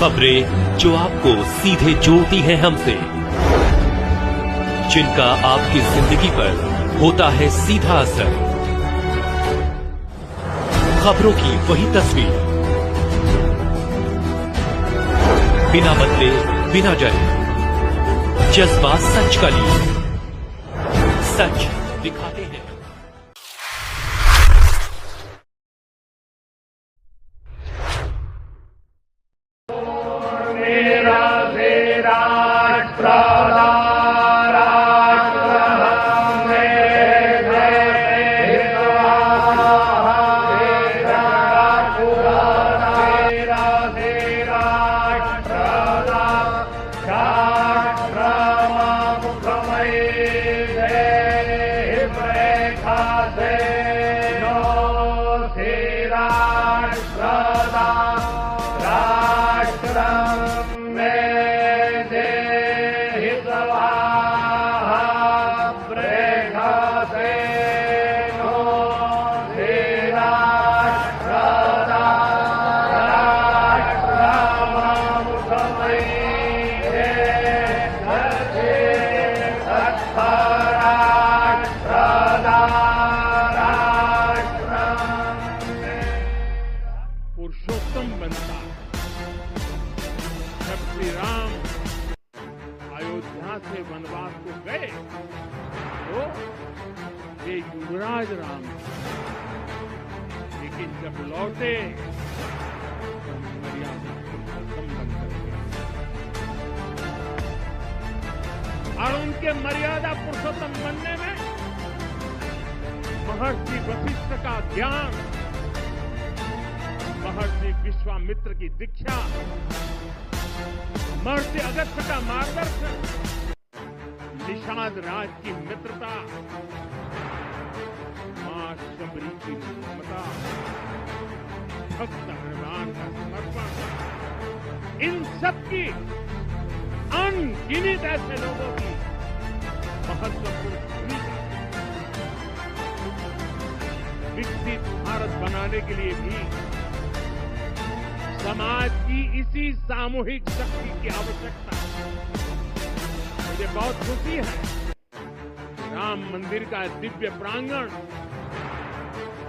खबरें जो आपको सीधे जोड़ती हैं हमसे, जिनका आपकी जिंदगी पर होता है सीधा असर। खबरों की वही तस्वीर, बिना बदले बिना डरे, जज्बा सच का लिए, सच दिखाते हैं। पुरुषोत्तम बनता जब श्री राम अयोध्या से वनवास को गए तो ये युवराज राम थे। लेकिन जब लौटे तो मर्यादा पुरुषोत्तम बनकर गए और उनके मर्यादा पुरुषोत्तम बनने में महर्षि वशिष्ठ का ज्ञान, महर्षि विश्वामित्र की दीक्षा, महर्षि अगस्त्य का मार्गदर्शन, निषाद राज की मित्रता, मां शबरी की ममता, भक्त हनुमान का समर्पण, इन सबकी अनगिनत ऐसे लोगों की महत्वपूर्ण भूमिका विकसित भारत बनाने के लिए भी समाज की इसी सामूहिक शक्ति की आवश्यकता है। मुझे बहुत खुशी है राम मंदिर का दिव्य प्रांगण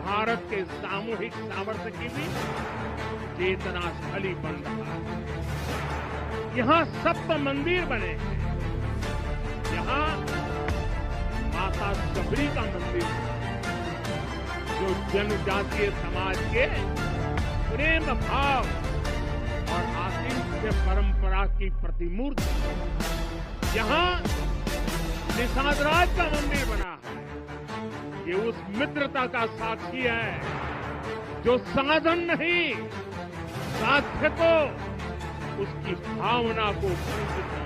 भारत के सामूहिक सामर्थ्य की भी चेतना स्थली बन रहा है। यहाँ सप्त मंदिर बने हैं। यहाँ माता शबरी का मंदिर है जो जनजातीय समाज के प्रेम भाव और आतिथ्य परंपरा की प्रतिमूर्ति। यहाँ निषाद राज का मंदिर बना है। ये उस मित्रता का साक्षी है जो साधन नहीं, साध्य को, उसकी भावना को पूजती है।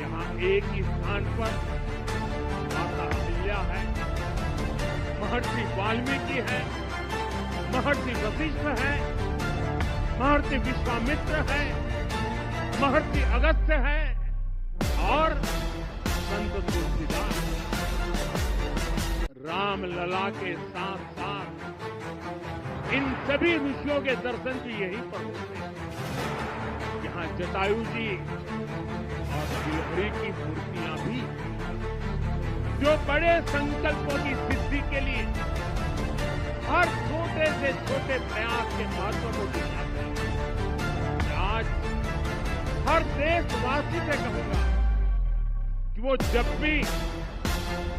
यहाँ एक ही स्थान पर माता अहिल्या है, महर्षि वाल्मीकि है, महर्षि वशिष्ठ है, महर्षि विश्वामित्र है, महर्षि अगस्त्य है और संत तुलसीदास। राम लला के साथ साथ इन सभी ऋषियों के दर्शन भी यहीं पर होते हैं। यहाँ जटायु जी और गिलहरी की मूर्तियां भी जो बड़े संकल्पों की सिद्धि के लिए हर छोटे से छोटे प्रयास के महत्व को दिखाते हैं। आज हर देशवासी से कहूंगा कि वो जब भी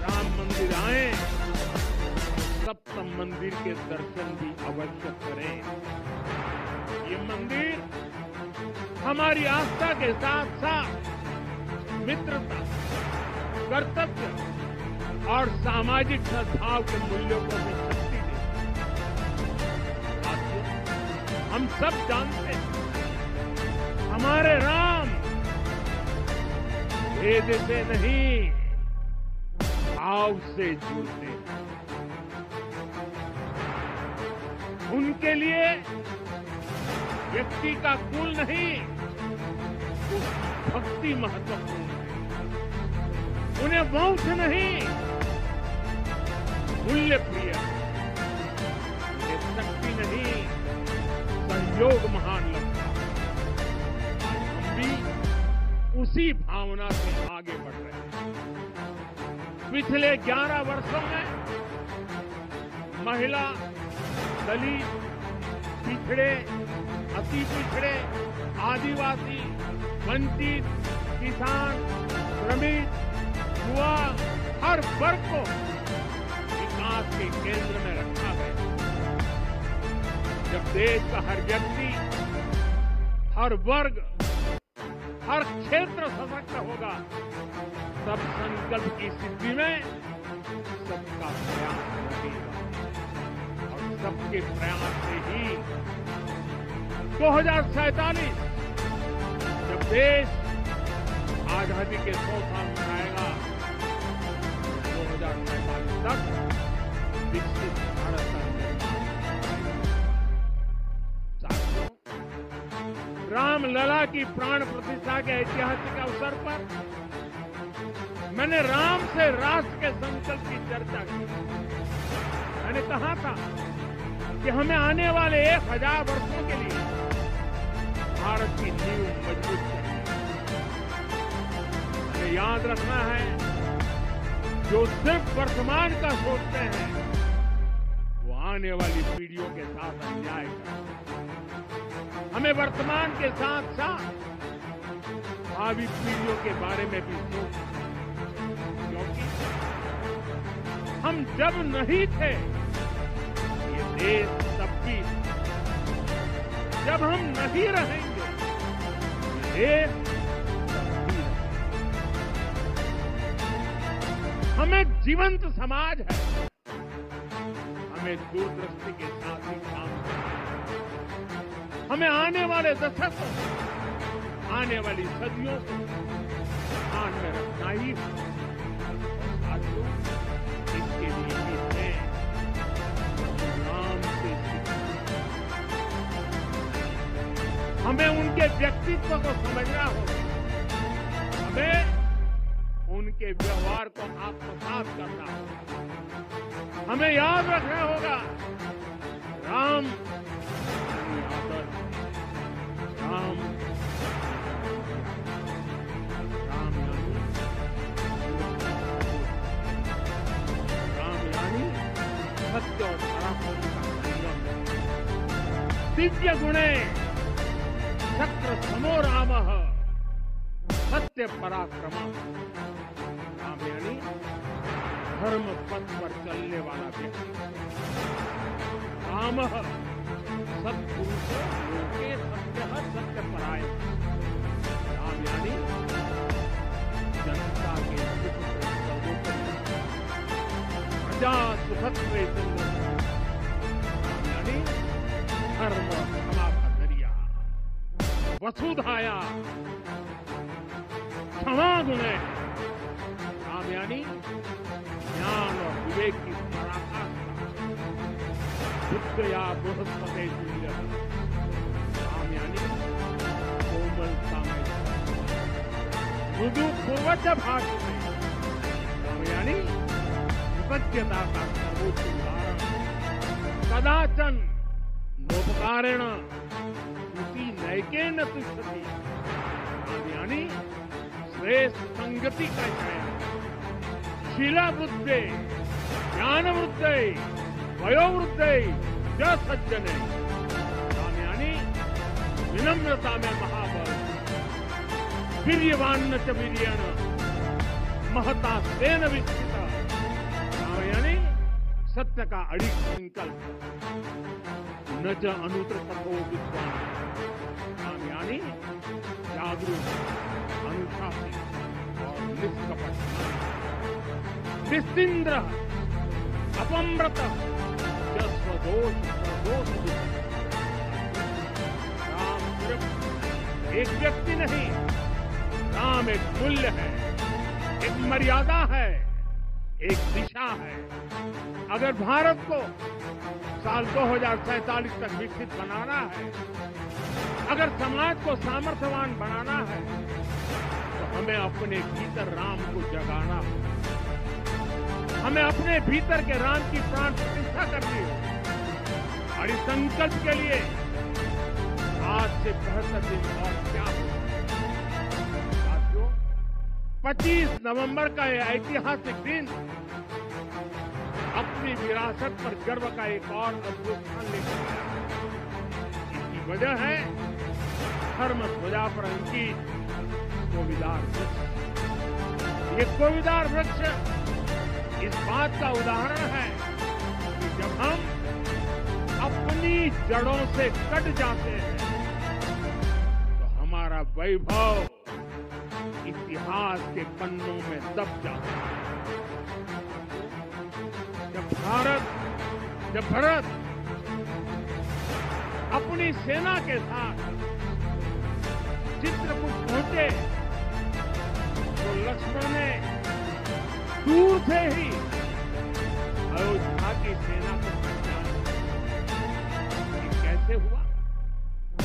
राम मंदिर आए सप्त मंदिर के दर्शन भी अवश्य करें। ये मंदिर हमारी आस्था के साथ साथ मित्रता, कर्तव्य और सामाजिक सद्भाव के मूल्यों को भी शक्ति देता है। हम सब जानते हैं हमारे राम भेद से नहीं भाव से जुड़ते हैं। उनके लिए व्यक्ति का कुल नहीं, उसकी भक्ति महत्वपूर्ण है। उन्हें वंश नहीं, मूल्य प्रिय, उन्हें शक्ति नहीं, संयोग महान लगता है। उसी भावना से आगे बढ़ रहे हैं। पिछले 11 वर्षों में महिला, दलित, पिछड़े, अति पिछड़े, आदिवासी, वंचित, किसान, श्रमिक, युवा, हर वर्ग को विकास के केंद्र में रखा गया। जब देश का हर व्यक्ति, हर वर्ग, हर क्षेत्र सशक्त होगा, तब संकल्प की सिद्धि में सबका प्रयास लगेगा और सबके प्रयास से ही 2047 जब देश आजादी के 100 साल मनाएगा, 2047 तक विकसित भारत का निर्माण। साथियों, रामलला की प्राण प्रतिष्ठा के ऐतिहासिक अवसर पर मैंने राम से राष्ट्र के संकल्प की चर्चा की। मैंने कहा था कि हमें आने वाले 1000 वर्षों के लिए भारत की नींव मजबूत करनी है। हमें याद रखना है, जो सिर्फ वर्तमान का सोचते हैं वो आने वाली पीढ़ियों के साथ अन्याय करते हैं। हमें वर्तमान के साथ साथ भावी पीढ़ियों के बारे में भी सोचना है, क्योंकि हम जब नहीं थे ये देश तब भी था। जब हम नहीं रहेंगे ये देश तब भी रहेगा। हमें जीवंत समाज है, हमें दूरदृष्टि के साथ ही काम करना है। हमें आने वाले दशकों, आने वाली सदियों को ध्यान में रखना ही है। साथियों, इसके लिए भी है राम से सीखना। हमें उनके व्यक्तित्व को समझना होगा, हमें उनके व्यवहार को आत्मसात करना होगा। हमें याद रखना होगा, राम आदर्श, राम यानी सत्य और पराक्रम का संगम। दिव्य गुणे शक्र समो रामः सत्य पराक्रम। राम यानी धर्म पथ पर चलने वाला व्यक्ति। राम सत्पुरुषो लोके सत्य सत्य परायण। राम यानी जनता के सुख सर्वोपरि, प्रजा सुखत्वे चंद्र। राम यानी धर्म क्षमा का दरिया। वसुधाया क्षमा गुणे। राम यानी ज्ञान और विवेक की पराकाष्ठा। बुद्ध या बृहस्पति तुल्य। राम यानी कोमलता में, मृदु पूर्वज भाषा में। राम यानी कृतज्ञता का सर्वोच्च उदाहरण। कदाचन नोपकारेण स्तुति नैकेन तुष्यति। राम यानी श्रेष्ठ संगति का चयन। शीला वृद्धे, ज्ञान वृद्धे, वयोवृद्धे च सज्जने। राम यानी विनम्रता में महाबल। वीर्यवान च वीर्येण महता तेन विस्थित। राम यानी सत्य का अडिग संकल्प। न च अनुत्र तथो विद्वान। राम यानी जागरूक, अनुशासित और निष्कपट। निस्तिंद्र अपम्रत स्वदोष प्रदोष। राम सिर्फ एक व्यक्ति नहीं, राम एक मूल्य है, एक मर्यादा है, एक दिशा है। अगर भारत को साल 2047 तक विकसित बनाना है, अगर समाज को सामर्थ्यवान बनाना है, तो हमें अपने भीतर राम को जगाना है। हमें अपने भीतर के राम की प्राण प्रतिष्ठा करनी है। और इस संकल्प के लिए आज से बेहतर दिन और क्या हो। साथियों, 25 नवंबर का यह ऐतिहासिक दिन अपनी विरासत पर गर्व का एक और अद्भुत स्थान लेकर आया। इसकी वजह है धर्म ध्वजा पर अंकित कोविदार वृक्ष। ये कोविदार वृक्ष इस बात का उदाहरण है कि जब हम अपनी जड़ों से कट जाते हैं तो हमारा वैभव इतिहास के पन्नों में दब जाता है। जब भरत अपनी सेना के साथ चित्रकूट पहुंचे तो लक्ष्मण ने दूर से ही अयोध्या की सेना को पहचाना। ये कैसे हुआ,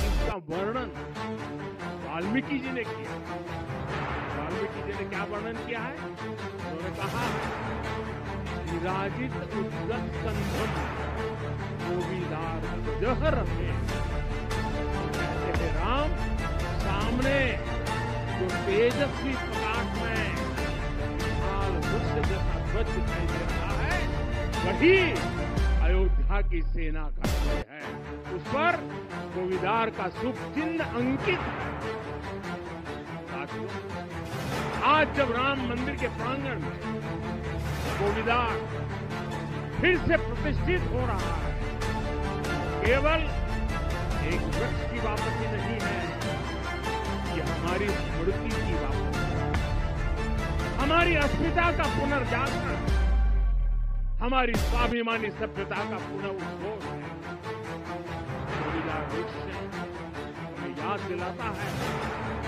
इसका वर्णन वाल्मीकि जी ने किया। वाल्मीकि जी ने क्या वर्णन किया है? उन्होंने कहा है विराजित उद्गत कंधम कोविदार ध्वज रखे। कहते हैं राम सामने जो तेजस्वी प्रकाश में विशाल वृक्ष जैसा ध्वज दिखाई दे रहा है वही अयोध्या की सेना का ध्वज है। उस पर कोविदार का शुभ चिन्ह अंकित है। साथियों, आज जब राम मंदिर के प्रांगण में कोविदार फिर से प्रतिष्ठित हो रहा है, केवल एक वृक्ष की वापसी नहीं है, ये हमारी स्मृति की वापसी है, हमारी अस्मिता का पुनर्जागरण, हमारी स्वाभिमानी सभ्यता का पुनरुद्भव है। कोविदार वृक्ष हमें याद दिलाता है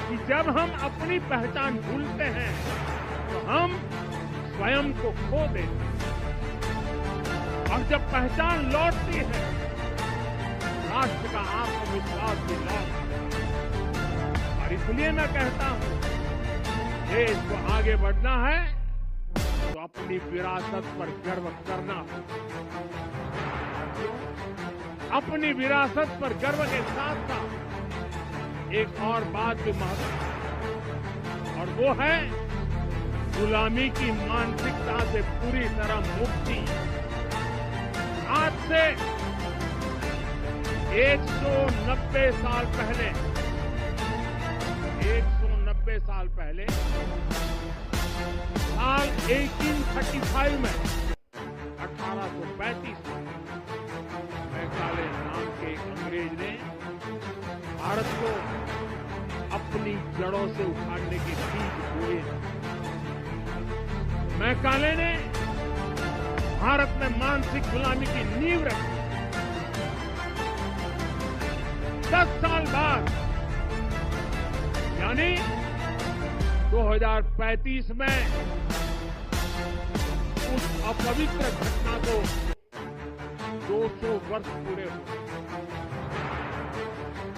कि जब हम अपनी पहचान भूलते हैं तो हम स्वयं को खो देते हैं और जब पहचान लौटती है राष्ट्र का आत्मविश्वास भी लौटता है। और इसलिए मैं कहता हूं देश को आगे बढ़ना है तो अपनी विरासत पर गर्व करना होगा। अपनी विरासत पर गर्व के साथ साथ एक और बात भी महत्वपूर्ण और वो है गुलामी की मानसिकता से पूरी तरह मुक्ति। आज से 190 साल पहले 190 साल पहले साल 1835 में 1835 में मैकाले नाम के एक अंग्रेज ने भारत को अपनी जड़ों से उखाड़ने के बीज बोए। मैकाले ने भारत में मानसिक गुलामी की नींव रखी। 10 साल बाद यानी 2035 में उस अपवित्र घटना को 200 वर्ष पूरे हुए।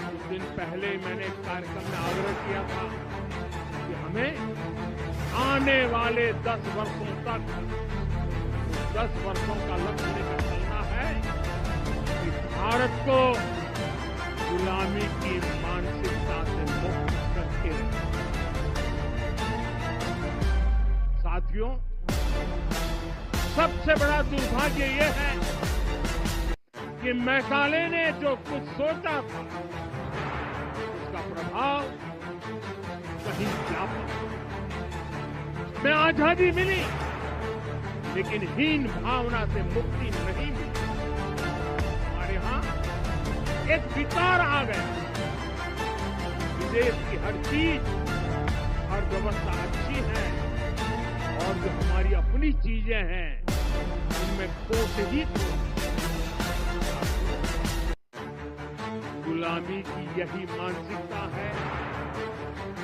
कुछ दिन पहले मैंने एक कार्यक्रम में आग्रह किया था कि हमें आने वाले 10 वर्षों तक 10 वर्षों का लक्ष्य लेकर चलना है कि भारत को गुलामी की मानसिकता से मुक्त करके रखें। साथियों, सबसे बड़ा दुर्भाग्य यह है कि मैकाले ने जो कुछ सोचा था उसका प्रभाव कहीं व्यापक। में आजादी मिली लेकिन हीन भावना से मुक्ति नहीं मिली। हमारे यहां एक विचार आ गया, विदेश की हर चीज हर व्यवस्था अच्छी है और जो हमारी अपनी चीजें हैं उनमें खोट ही गुलामी की यही मानसिकता है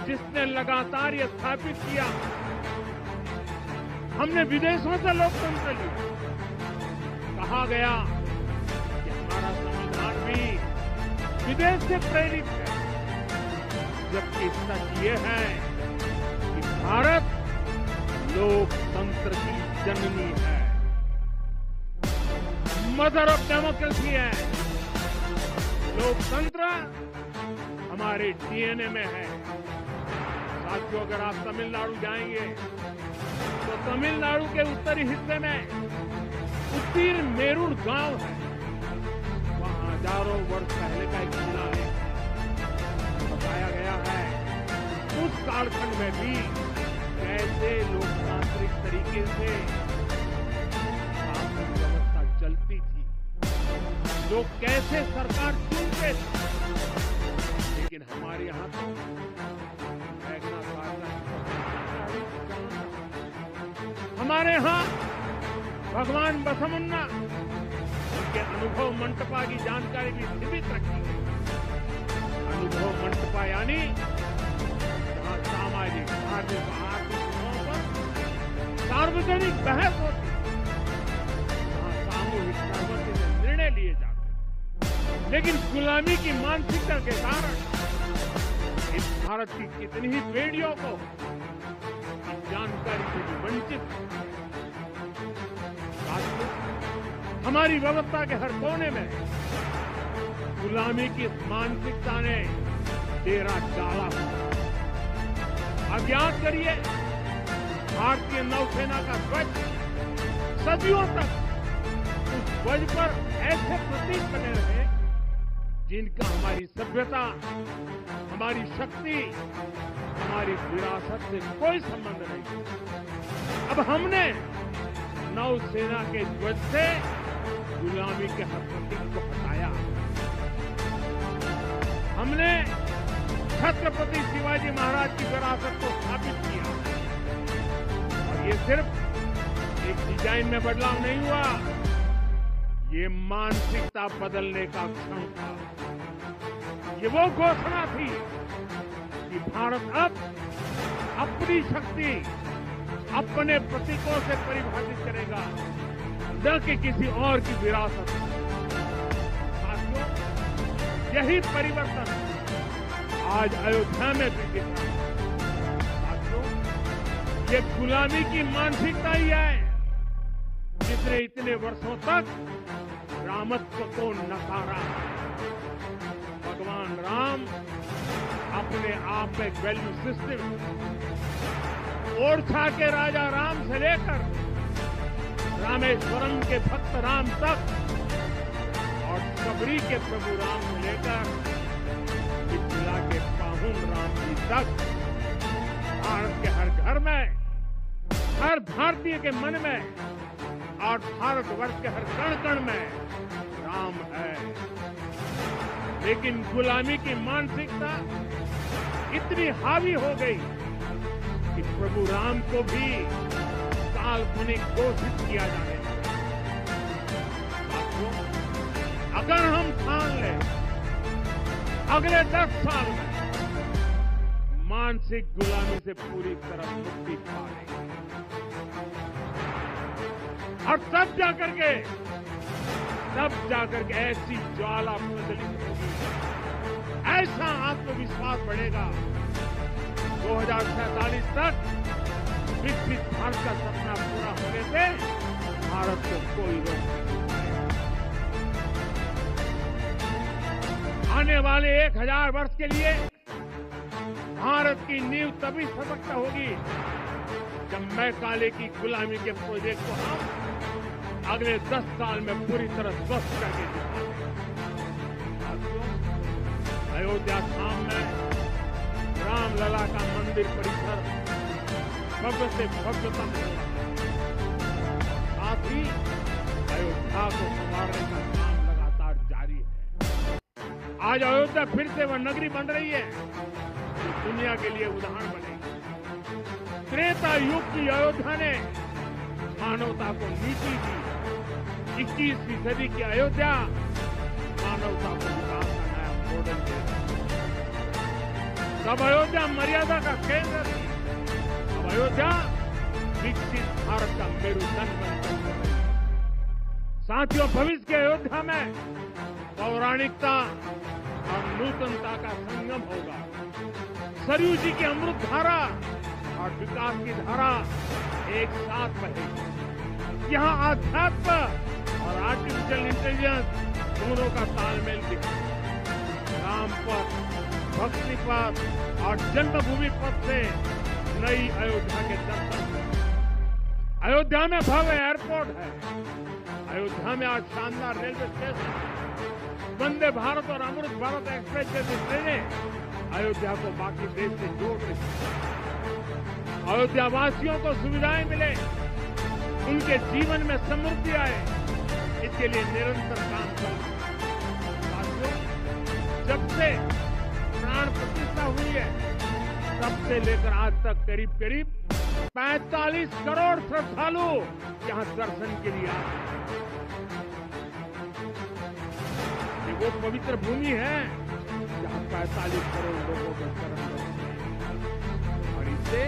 जिसने लगातार यह स्थापित किया। हमने विदेशों से लोकतंत्र लिया। कहा गया कि हमारा संविधान भी विदेश से प्रेरित है, जबकि सच ये है कि भारत लोकतंत्र की जननी है, मदर ऑफ डेमोक्रेसी है। लोकतंत्र हमारे डीएनए में है। साथियों, अगर आप तमिलनाडु जाएंगे तो तमिलनाडु के उत्तरी हिस्से में उत्तीर मेरुड़ गांव है। वहां हजारों वर्ष पहले का एक किला है। बताया गया है उस कालखंड में भी कैसे लोकतांत्रिक तरीके से शासन व्यवस्था चलती थी, लोग कैसे सरकार चुनते थे। लेकिन हमारे यहाँ तो हमारे यहाँ भगवान बसवन्ना उनके अनुभव मंटपा की जानकारी भी सीमित रखी गई। अनुभव मंटपा यानी जहाँ सामाजिक, धार्मिक, आर्थिक मुद्दों पर सार्वजनिक बहस होती, जहाँ सामूहिक सहमति से निर्णय लिए जाते। लेकिन गुलामी की मानसिकता के कारण इस भारत की कितनी ही पीढ़ियों को इस जानकारी से भी वंचित है। हमारी व्यवस्था के हर कोने में गुलामी की मानसिकता ने डेरा डाला हुआ। अब याद करिए, भारतीय नौसेना का ध्वज सदियों तक उस ध्वज पर ऐसे प्रतीक बने रहे जिनका हमारी सभ्यता, हमारी शक्ति, हमारी विरासत से कोई संबंध नहीं। अब हमने नौसेना के ध्वज से गुलामी के हर प्रतीक को हटाया। हमने छत्रपति शिवाजी महाराज की विरासत को स्थापित किया। और ये सिर्फ एक डिजाइन में बदलाव नहीं हुआ, ये मानसिकता बदलने का क्षण था। ये वो घोषणा थी कि भारत अब अपनी शक्ति अपने प्रतीकों से परिभाषित करेगा, न कि किसी और की विरासत। साथियों, यही परिवर्तन आज अयोध्या में भी दिख रहा है। साथियों, ये गुलामी की मानसिकता ही है जिसने इतने वर्षों तक रामत्व को नकारा। भगवान राम अपने आप में एक वैल्यू सिस्टम, ओरछा के राजा राम से लेकर रामेश्वरम के भक्त राम तक और सबरी के प्रभु राम से लेकर मिथिला के पाहुन राम जी तक भारत के हर घर में, हर भारतीय के मन में और भारतवर्ष के हर कण कण में राम है। लेकिन गुलामी की मानसिकता इतनी हावी हो गई कि प्रभु राम को भी काल्पनिक घोषित किया जाने लगा। अगर हम ठान लें अगले 10 साल में मानसिक गुलामी से पूरी तरह मुक्ति पा लेंगे, और तब जाकर के ऐसी ज्वाला प्रज्वलित होगी, ऐसा आत्मविश्वास बढ़ेगा। 2047 तक विकसित भारत का सपना पूरा होने से भारत को कोई रोक नहीं पाएगा। आने वाले 1000 वर्ष के लिए भारत की नींव तभी सशक्त होगी जब मैकाले की गुलामी के प्रोजेक्ट को हम अगले 10 साल में पूरी तरह स्वस्थ करके दिखा दें। अयोध्या धाम में रामलला का मंदिर परिसर भव्य से भव्यतम हो रहा है। साथ ही अयोध्या को संवारने का काम लगातार जारी है। आज अयोध्या फिर से वह नगरी बन रही है जो दुनिया के लिए उदाहरण बनेगी। त्रेता युग की अयोध्या ने मानवता को नीति दी। 21वीं सदी की अयोध्या मानवता को विकास का नया मॉडल दे रही है। तब अयोध्या मर्यादा का केंद्र थी, अब अयोध्या विकसित भारत का मेरुदंड बनकर रही है। साथियों, भविष्य के अयोध्या में पौराणिकता और नूतनता का संगम होगा। सरयू जी की अमृत धारा और विकास की धारा एक साथ बहेगी। यहाँ आध्यात्म और आर्टिफिशियल इंटेलिजेंस दोनों का तालमेल दिखेगा। राम पर भक्ति पथ और जन्मभूमि पथ से नई अयोध्या के दर्शन। अयोध्या में भव्य एयरपोर्ट है। अयोध्या में आज शानदार रेलवे स्टेशन, वंदे भारत और अमृत भारत एक्सप्रेस जैसी ट्रेनें अयोध्या को बाकी देश से जोड़ रही हैं। अयोध्या वासियों को सुविधाएं मिले, उनके जीवन में समृद्धि आए, इसके लिए निरंतर काम कर रहे हैं। जब से प्राण प्रतिष्ठा हुई है तब से लेकर आज तक करीब करीब 45 करोड़ श्रद्धालु यहां दर्शन के लिए आए। ये वो पवित्र भूमि है जहां 45 करोड़ लोगों को दर्शन और इससे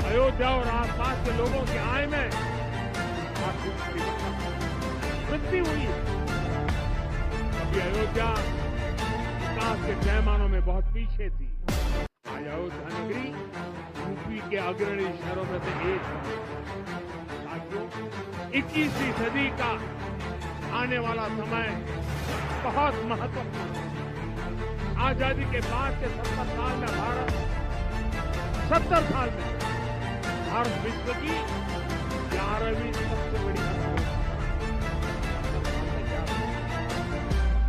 अयोध्या और आसपास के लोगों की आय में आर्थिक वृद्धि हुई है। अभी अयोध्या विकास के पैमानों में बहुत पीछे थी। आज अयोध्या नगरी यूपी के अग्रणी शहरों में से एक है। साथियों, 21वीं सदी का आने वाला समय बहुत महत्वपूर्ण है। आजादी के बाद के 70 साल में भारत विश्व की 11वीं सबसे बड़ी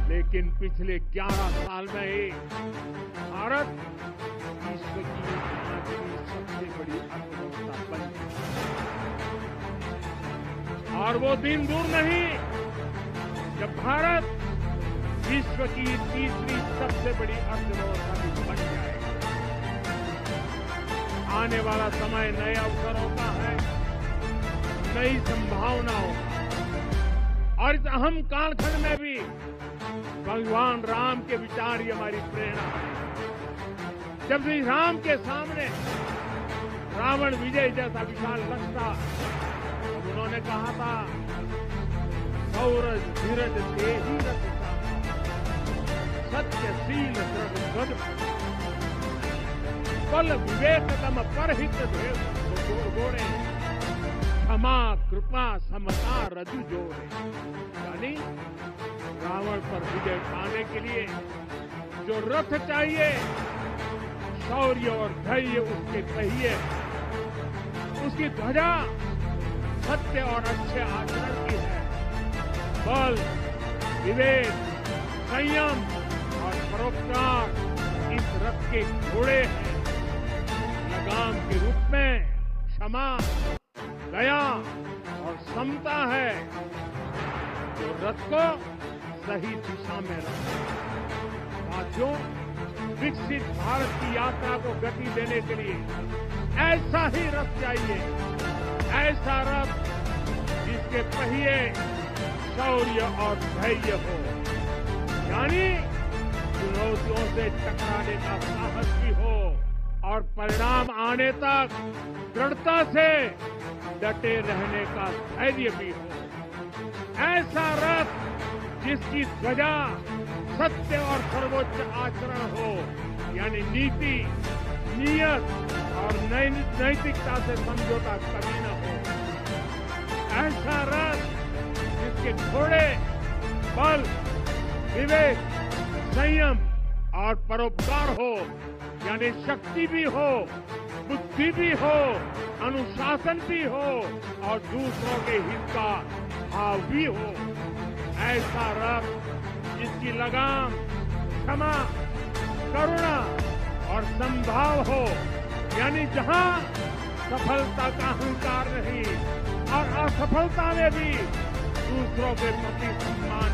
लेकिन पिछले 11 साल में ही भारत विश्व की 5वीं सबसे बड़ी अर्थव्यवस्था बन गई। और वो दिन दूर नहीं जब भारत विश्व की 3वीं सबसे बड़ी अर्थव्यवस्था भी बन जाएगा। आने वाला समय नए अवसरों का है, नई संभावनाओं का। और इस अहम कालखंड में भी भगवान राम के विचार ही हमारी प्रेरणा है। जब श्री राम के सामने रावण विजय जैसा विशाल लक्ष्य था, तब उन्होंने कहा था, सौरज धीरज देहि रथ सत्यशील दृढ़ गद बल विवेक तम परहित गोरे क्षमा कृपा समता रजु जोड़े। यानी रावण पर विजय पाने के लिए जो रथ चाहिए, शौर्य और धैर्य उसके पहिए, उसकी ध्वजा सत्य और अच्छे आचरण की है। बल विवेक संयम और परोपकार इस रथ के घोड़े हैं। लगाम के रूप में क्षमा दया और समता है जो रथ को सही दिशा में रखता है। साथियों, विकसित भारत की यात्रा को गति देने के लिए ऐसा ही रथ चाहिए, ऐसा रथ जिसके पहिए शौर्य और धैर्य हो, यानी चुनौतियों से टकराने का साहस भी हो और परिणाम आने तक दृढ़ता से डटे रहने का धैर्य भी हो। ऐसा रथ जिसकी ध्वजा सत्य और सर्वोच्च आचरण हो, यानी नीति, नियत और नैतिकता से समझौता कभी न हो। ऐसा रथ जिसके घोड़े बल विवेक संयम और परोपकार हो, यानी शक्ति भी हो, बुद्धि भी हो, अनुशासन भी हो और दूसरों के हित का भाव भी हो। ऐसा रथ जिसकी लगाम क्षमा करुणा और संभाव हो, यानी जहां सफलता का अहंकार नहीं और असफलता में भी दूसरों के प्रति सम्मान